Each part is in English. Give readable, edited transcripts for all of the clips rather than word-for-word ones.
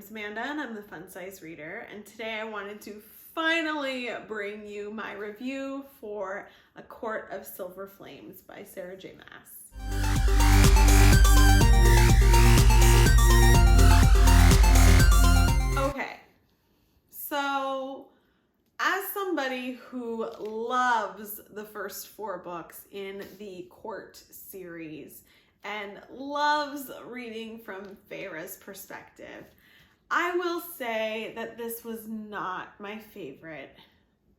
name's Amanda and I'm the Fun Size Reader, and today I wanted to finally bring you my review for A Court of Silver Flames by Sarah J Maas. Okay, so as somebody who loves the first 4 books in the Court series and loves reading from Feyre's perspective, I will say that this was not my favorite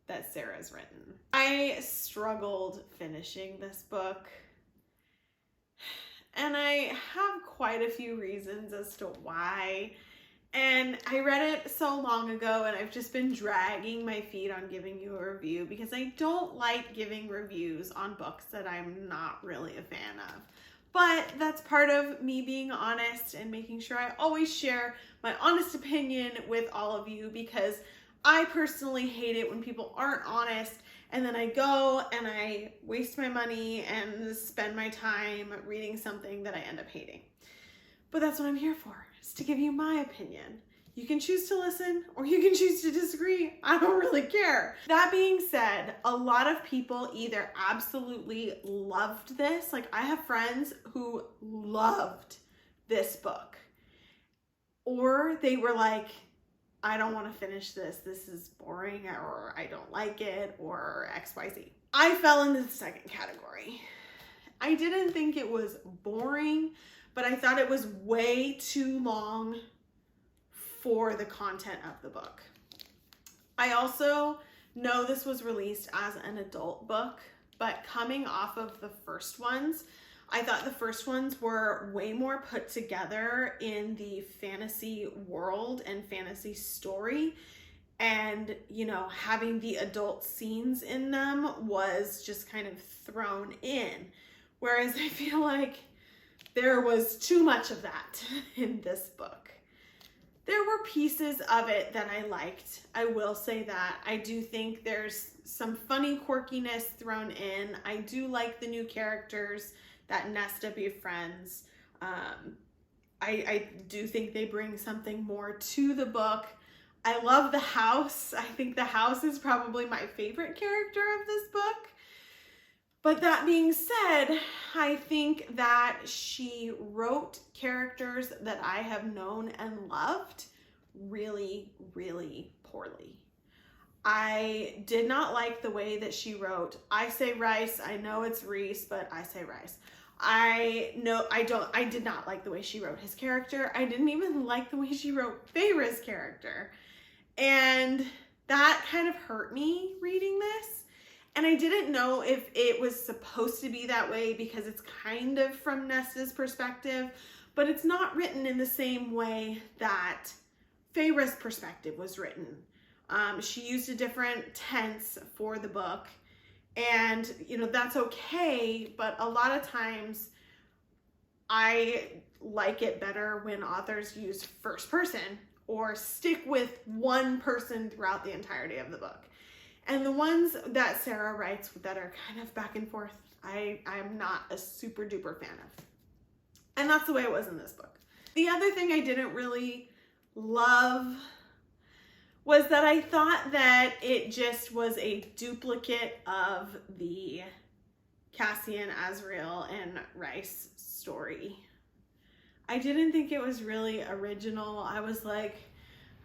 that Sarah's written. I struggled finishing this book, and I have quite a few reasons as to why. And I read it so long ago, and I've just been dragging my feet on giving you a review because I don't like giving reviews on books that I'm not really a fan of. But that's part of me being honest and making sure I always share my honest opinion with all of you, because I personally hate it when people aren't honest and then I go and I waste my money and spend my time reading something that I end up hating. But that's what I'm here for, is to give you my opinion. You can choose to listen or you can choose to disagree. I don't really care. That being said, a lot of people either absolutely loved this. Like, I have friends who loved this book, or they were like, I don't want to finish this. This is boring, or I don't like it, or XYZ. I fell into the second category. I didn't think it was boring, but I thought it was way too long for the content of the book. I also know this was released as an adult book, but coming off of the first ones, I thought the first ones were way more put together in the fantasy world and fantasy story. And, you know, having the adult scenes in them was just kind of thrown in. Whereas I feel like there was too much of that in this book. There were pieces of it that I liked. I will say that. I do think there's some funny quirkiness thrown in. I do like the new characters that Nesta befriends. I do think they bring something more to the book. I love the house. I think the house is probably my favorite character of this book. But that being said, I think that she wrote characters that I have known and loved really, really poorly. I did not like the way that she wrote. I say Rice. I know it's Rhys, but I say Rice. I did not like the way she wrote his character. I didn't even like the way she wrote Feyre's character. And that kind of hurt me reading this. And I didn't know if it was supposed to be that way because it's kind of from Nesta's perspective, but it's not written in the same way that Feyre's perspective was written. She used a different tense for the book, and you know, that's okay, but a lot of times I like it better when authors use first person or stick with one person throughout the entirety of the book. And the ones that Sarah writes that are kind of back and forth, I'm not a super duper fan of. And that's the way it was in this book. The other thing I didn't really love was that I thought that it just was a duplicate of the Cassian, Azriel, and Rhys story. I didn't think it was really original. I was like,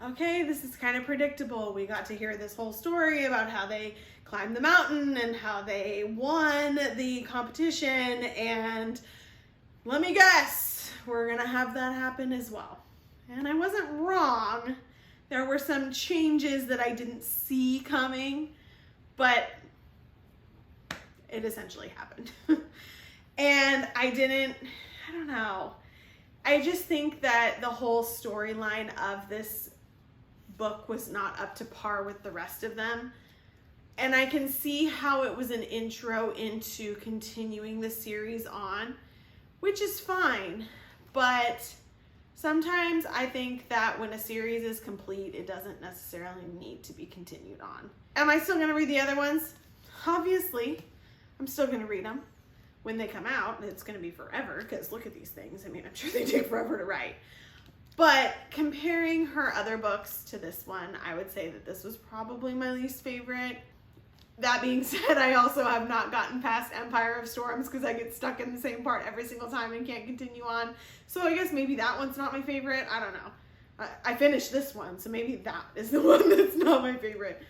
okay, this is kind of predictable. We got to hear this whole story about how they climbed the mountain and how they won the competition, and let me guess, we're gonna have that happen as well. And I wasn't wrong. There were some changes that I didn't see coming, but it essentially happened. And I don't know. I just think that the whole storyline of this book was not up to par with the rest of them. And I can see how it was an intro into continuing the series on, which is fine. But sometimes I think that when a series is complete, it doesn't necessarily need to be continued on. Am I still going to read the other ones? Obviously, I'm still going to read them. When they come out, it's going to be forever, because look at these things. I mean, I'm sure they take forever to write. But comparing her other books to this one, I would say that this was probably my least favorite. That being said, I also have not gotten past Empire of Storms because I get stuck in the same part every single time and can't continue on. So I guess maybe that one's not my favorite. I don't know. I finished this one, so maybe that is the one that's not my favorite.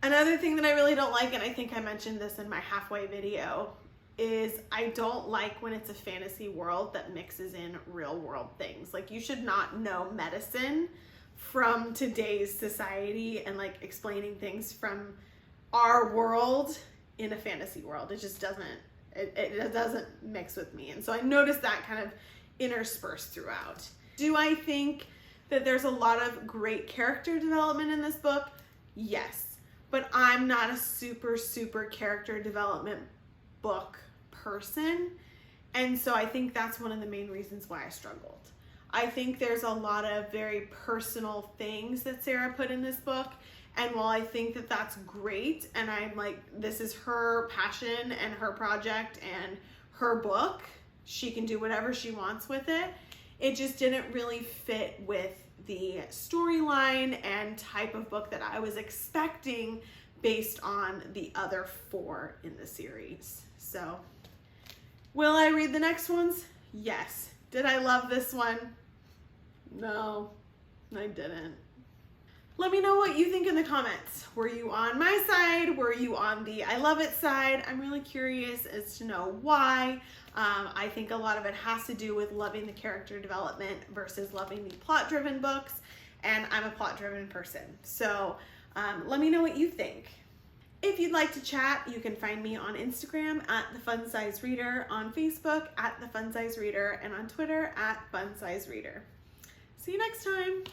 Another thing that I really don't like, and I think I mentioned this in my halfway video, is I don't like when it's a fantasy world that mixes in real world things. Like, you should not know medicine from today's society and like explaining things from our world in a fantasy world. It just doesn't, it doesn't mix with me. And so I noticed that kind of interspersed throughout. Do I think that there's a lot of great character development in this book? Yes, but I'm not a super character development book person. And so I think that's one of the main reasons why I struggled. I think there's a lot of very personal things that Sarah put in this book. And while I think that that's great, and I'm like, this is her passion and her project and her book, she can do whatever she wants with it, it just didn't really fit with the storyline and type of book that I was expecting based on the other 4 in the series. So, will I read the next ones? Yes. Did I love this one? No, I didn't. Let me know what you think in the comments. Were you on my side? Were you on the I love it side? I'm really curious as to know why. I think a lot of it has to do with loving the character development versus loving the plot-driven books, and I'm a plot-driven person. So let me know what you think. If you'd like to chat, you can find me on Instagram at The Fun Size Reader, on Facebook at The Fun Size Reader, and on Twitter at Fun Size Reader. See you next time.